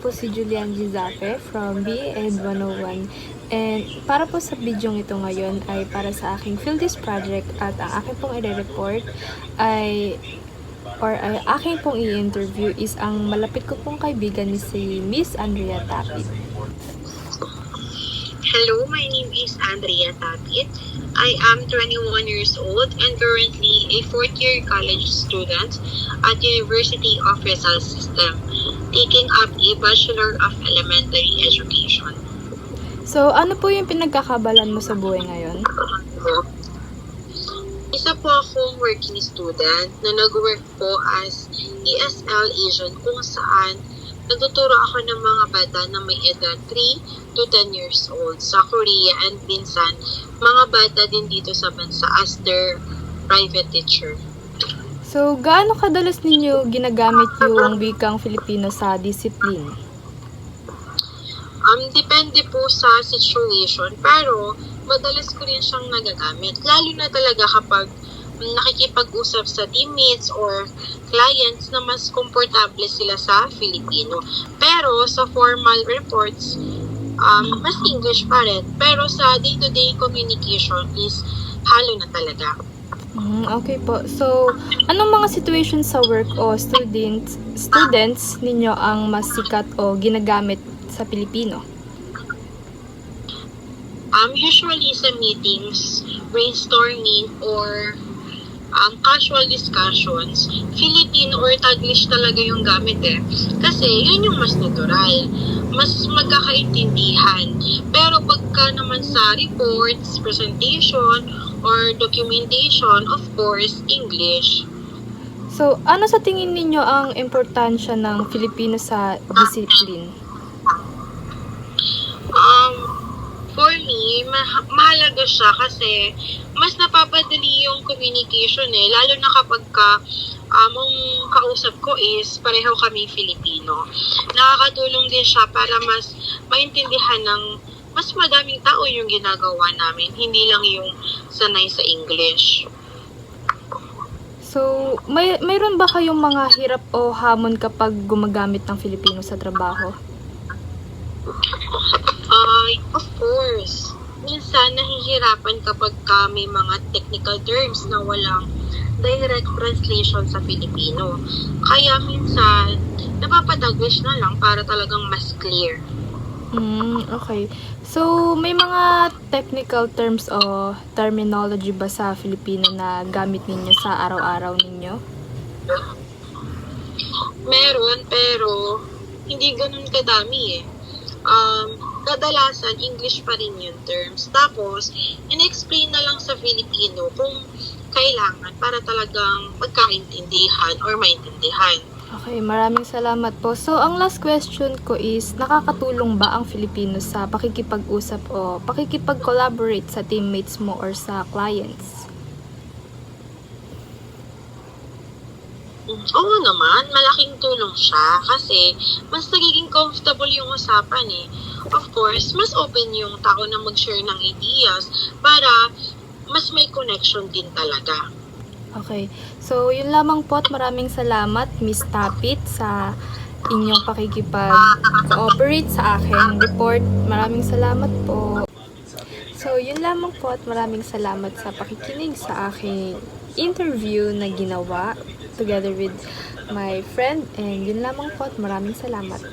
po si Julian Gizape from BEd 101. And para po sa video ito ngayon ay para sa aking Phildies project at ang aking pong i-report ay aking pong i-interview is ang malapit ko pong kaibigan ni si Miss Andrea Tapit. Hello, my name is Andrea Tapit. I am 21 years old and currently a fourth-year college student at University of Rizal System, taking up a Bachelor of Elementary Education. So, ano po yung pinagkakabalan mo sa buhay ngayon? Isa po akong working student na nag-work po as ESL agent kung saan nagtuturo ako ng mga bata na may edad 3 to 10 years old sa Korea and minsan mga bata din dito sa bansa as their private teacher. So, gaano kadalas ninyo ginagamit yung wikang Filipino sa disiplin? Depende po sa situation, pero madalas ko rin siyang nagagamit. Lalo na talaga kapag nakikipag-usap sa teammates or clients na mas komportable sila sa Filipino. Pero sa formal reports, mas English pa rin. Pero sa day-to-day communication is halo na talaga. Okay po. So, anong mga situations sa work o students ninyo ang mas sikat o ginagamit sa Pilipino? Usually sa meetings, brainstorming, or casual discussions, Filipino or Taglish talaga yung gamit Kasi yun yung mas natural, mas magkakaintindihan. Pero pagka naman sa reports, presentation, or documentation, of course, English. So, ano sa tingin ninyo ang importansya ng Filipino sa discipline? For me, mahalaga siya kasi mas napapadali yung communication lalo na kapag ang kausap ko is pareho kami Filipino. Nakakatulong din siya para mas maintindihan ng mas madaming tao yung ginagawa namin, hindi lang yung sanay sa English. So, mayroon ba kayong mga hirap o hamon kapag gumagamit ng Filipino sa trabaho? Of course. Minsan, nahihirapan kapag may mga technical terms na walang direct translation sa Filipino. Kaya minsan, napapataglish na lang para talagang mas clear. Okay. So, may mga technical terms o terminology ba sa Filipino na gamit ninyo sa araw-araw ninyo? Meron, pero hindi ganun kadami kadalasan English pa rin yung terms. Tapos, in-explain na lang sa Filipino kung kailangan para talagang magkaintindihan or maintindihan. Okay, maraming salamat po. So, ang last question ko is, nakakatulong ba ang Filipino sa pakikipag-usap o pakikipag-collaborate sa teammates mo or sa clients? Oo naman, malaking tulong siya kasi mas nagiging comfortable yung usapan Of course, mas open yung tao na mag-share ng ideas para mas may connection din talaga. Okay. So, yun lamang po at maraming salamat, Miss Tapit, sa inyong pakikipag-cooperate sa aking report. Maraming salamat po. So, yun lamang po at maraming salamat sa pakikinig sa aking interview na ginawa together with my friend. And yun lamang po at maraming salamat.